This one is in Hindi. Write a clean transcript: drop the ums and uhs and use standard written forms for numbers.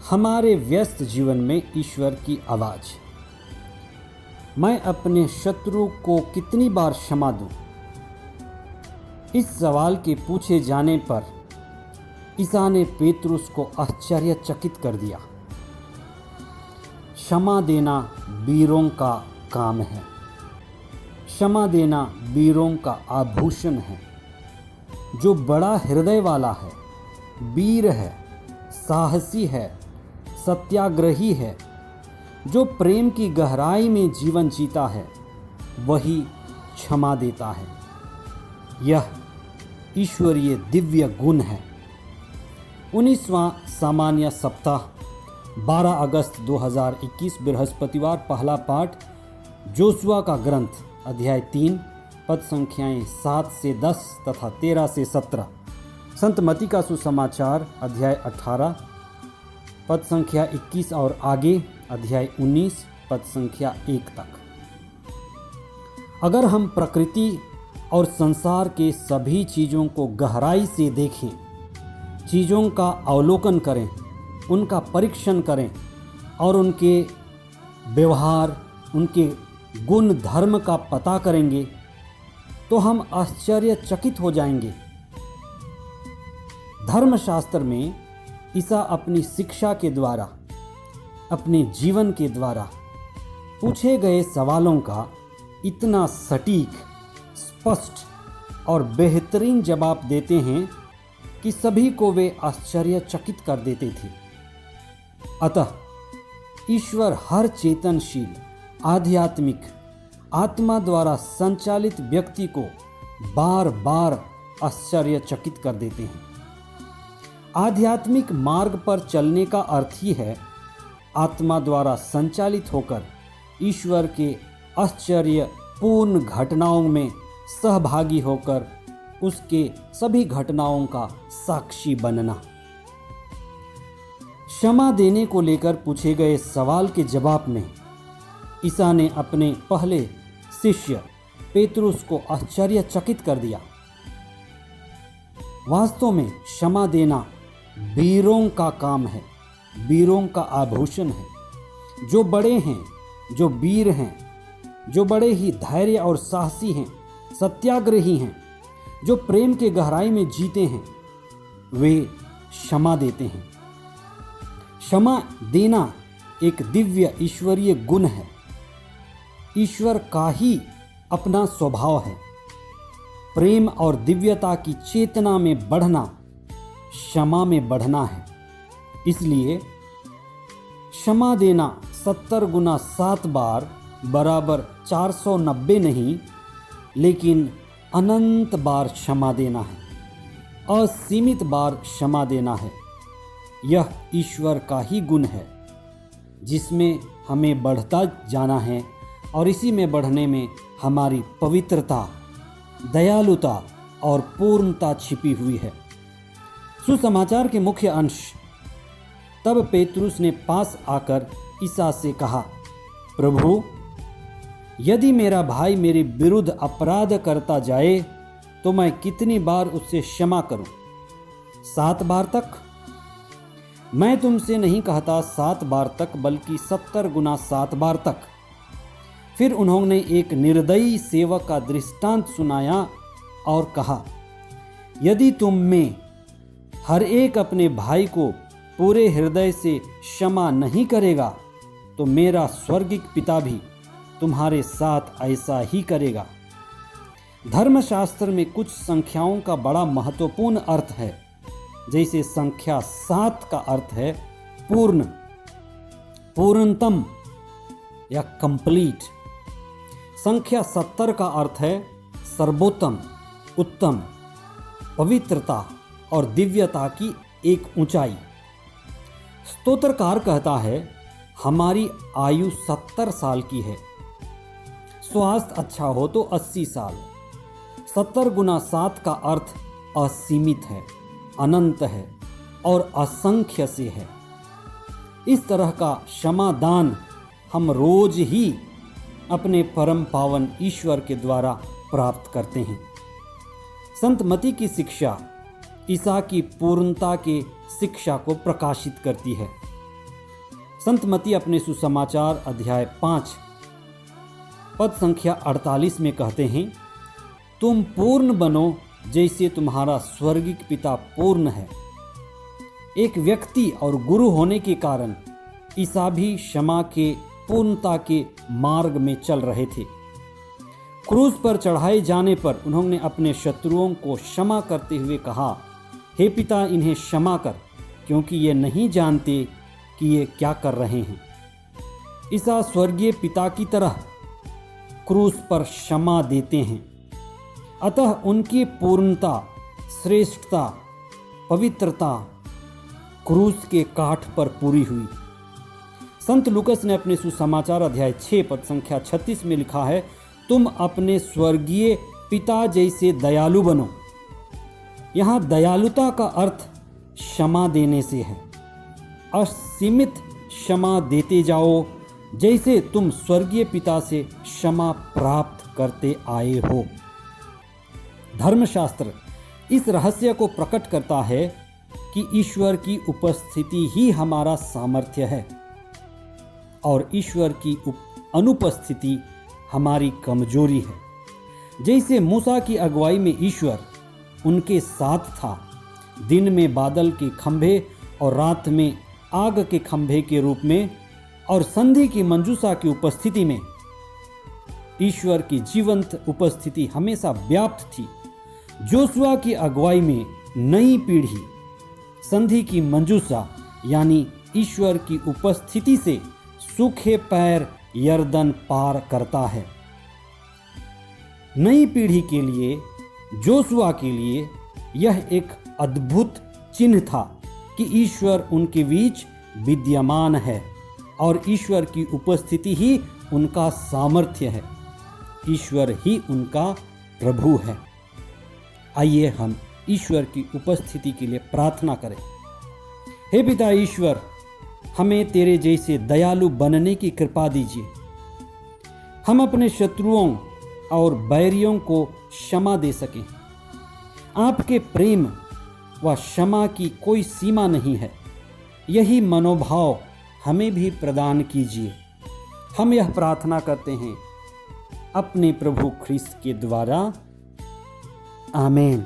हमारे व्यस्त जीवन में ईश्वर की आवाज़। मैं अपने शत्रु को कितनी बार क्षमा दूं? इस सवाल के पूछे जाने पर ईसा ने पेतरुस को आश्चर्यचकित कर दिया। क्षमा देना वीरों का काम है। क्षमा देना वीरों का आभूषण है। जो बड़ा हृदय वाला है, वीर है, साहसी है, सत्याग्रही है, जो प्रेम की गहराई में जीवन जीता है, वही क्षमा देता है। यह ईश्वरीय दिव्य गुण है। 19वां सामान्य सप्ताह 12 अगस्त 2021 बृहस्पतिवार। पहला पाठ जोशुआ का ग्रंथ अध्याय 3 पद संख्याएं 7 से 10 तथा 13 से 17। संत मत्ती का सुसमाचार अध्याय 18 पद संख्या 21 और आगे अध्याय 19 पद संख्या 1 तक। अगर हम प्रकृति और संसार के सभी चीज़ों को गहराई से देखें, चीज़ों का अवलोकन करें, उनका परीक्षण करें और उनके व्यवहार, उनके गुण धर्म का पता करेंगे, तो हम आश्चर्यचकित हो जाएंगे। धर्मशास्त्र में ईसा अपनी शिक्षा के द्वारा, अपने जीवन के द्वारा पूछे गए सवालों का इतना सटीक, स्पष्ट और बेहतरीन जवाब देते हैं कि सभी को वे आश्चर्यचकित कर देते थे। अतः ईश्वर हर चेतनशील, आध्यात्मिक, आत्मा द्वारा संचालित व्यक्ति को बार बार आश्चर्यचकित कर देते हैं। आध्यात्मिक मार्ग पर चलने का अर्थ ही है आत्मा द्वारा संचालित होकर ईश्वर के आश्चर्यपूर्ण घटनाओं में सहभागी होकर उसके सभी घटनाओं का साक्षी बनना। क्षमा देने को लेकर पूछे गए सवाल के जवाब में ईसा ने अपने पहले शिष्य पेतरुस को आश्चर्यचकित कर दिया। वास्तव में क्षमा देना वीरों का काम है, वीरों का आभूषण है। जो बड़े हैं, जो वीर हैं, जो बड़े ही धैर्य और साहसी हैं, सत्याग्रही हैं, जो प्रेम के गहराई में जीते हैं, वे क्षमा देते हैं। क्षमा देना एक दिव्य ईश्वरीय गुण है। ईश्वर का ही अपना स्वभाव है। प्रेम और दिव्यता की चेतना में बढ़ना क्षमा में बढ़ना है। इसलिए क्षमा देना 70 गुना 7 बार बराबर 490 नहीं, लेकिन अनंत बार क्षमा देना है, असीमित बार क्षमा देना है। यह ईश्वर का ही गुण है जिसमें हमें बढ़ता जाना है और इसी में बढ़ने में हमारी पवित्रता, दयालुता और पूर्णता छिपी हुई है। सुसमाचार के मुख्य अंश। तब पेतरुस ने पास आकर ईसा से कहा, प्रभु, यदि मेरा भाई मेरे विरुद्ध अपराध करता जाए तो मैं कितनी बार उससे क्षमा करूं? 7 बार तक? मैं तुमसे नहीं कहता 7 बार तक, बल्कि 70 गुना 7 बार तक। फिर उन्होंने एक निर्दयी सेवक का दृष्टांत सुनाया और कहा, यदि तुम में हर एक अपने भाई को पूरे हृदय से क्षमा नहीं करेगा तो मेरा स्वर्गिक पिता भी तुम्हारे साथ ऐसा ही करेगा। धर्मशास्त्र में कुछ संख्याओं का बड़ा महत्वपूर्ण अर्थ है। जैसे संख्या 7 का अर्थ है पूर्ण, पूर्णतम या कंप्लीट। संख्या 70 का अर्थ है सर्वोत्तम, उत्तम, पवित्रता और दिव्यता की एक ऊंचाई। स्तोत्रकार कहता है, हमारी आयु 70 साल की है, स्वास्थ्य अच्छा हो तो 80 साल। 70 गुना 7 का अर्थ असीमित है, अनंत है और असंख्य से है। इस तरह का क्षमादान हम रोज ही अपने परम पावन ईश्वर के द्वारा प्राप्त करते हैं। संत मत्ती की शिक्षा ईसा की पूर्णता के शिक्षा को प्रकाशित करती है। संत मती अपने सुसमाचार अध्याय 5 पद संख्या 48 में कहते हैं, तुम पूर्ण बनो जैसे तुम्हारा स्वर्गिक पिता पूर्ण है। एक व्यक्ति और गुरु होने के कारण ईसा भी क्षमा के पूर्णता के मार्ग में चल रहे थे। क्रूस पर चढ़ाए जाने पर उन्होंने अपने शत्रुओं को क्षमा करते हुए कहा, हे पिता, इन्हें क्षमा कर, क्योंकि ये नहीं जानते कि ये क्या कर रहे हैं। ईसा स्वर्गीय पिता की तरह क्रूस पर क्षमा देते हैं। अतः उनकी पूर्णता, श्रेष्ठता, पवित्रता क्रूस के काठ पर पूरी हुई। संत लूकस ने अपने सुसमाचार अध्याय 6 पद संख्या 36 में लिखा है, तुम अपने स्वर्गीय पिता जैसे दयालु बनो। यहाँ दयालुता का अर्थ क्षमा देने से है। असीमित क्षमा देते जाओ, जैसे तुम स्वर्गीय पिता से क्षमा प्राप्त करते आए हो। धर्मशास्त्र इस रहस्य को प्रकट करता है कि ईश्वर की उपस्थिति ही हमारा सामर्थ्य है और ईश्वर की अनुपस्थिति हमारी कमजोरी है। जैसे मूसा की अगुवाई में ईश्वर उनके साथ था, दिन में बादल के खंभे और रात में आग के खंभे के रूप में, और संधि की मंजूषा की उपस्थिति में ईश्वर की जीवंत उपस्थिति हमेशा व्याप्त थी। जोशुआ की अगुवाई में नई पीढ़ी संधि की मंजूषा यानी ईश्वर की उपस्थिति से सूखे पैर यरदन पार करता है। नई पीढ़ी के लिए, जोशुआ के लिए यह एक अद्भुत चिन्ह था कि ईश्वर उनके बीच विद्यमान है और ईश्वर की उपस्थिति ही उनका सामर्थ्य है। ईश्वर ही उनका प्रभु है। आइए हम ईश्वर की उपस्थिति के लिए प्रार्थना करें। हे पिता ईश्वर, हमें तेरे जैसे दयालु बनने की कृपा दीजिए। हम अपने शत्रुओं और बैरियों को क्षमा दे सकें। आपके प्रेम व क्षमा की कोई सीमा नहीं है। यही मनोभाव हमें भी प्रदान कीजिए। हम यह प्रार्थना करते हैं अपने प्रभु ख्रिस्त के द्वारा। आमीन।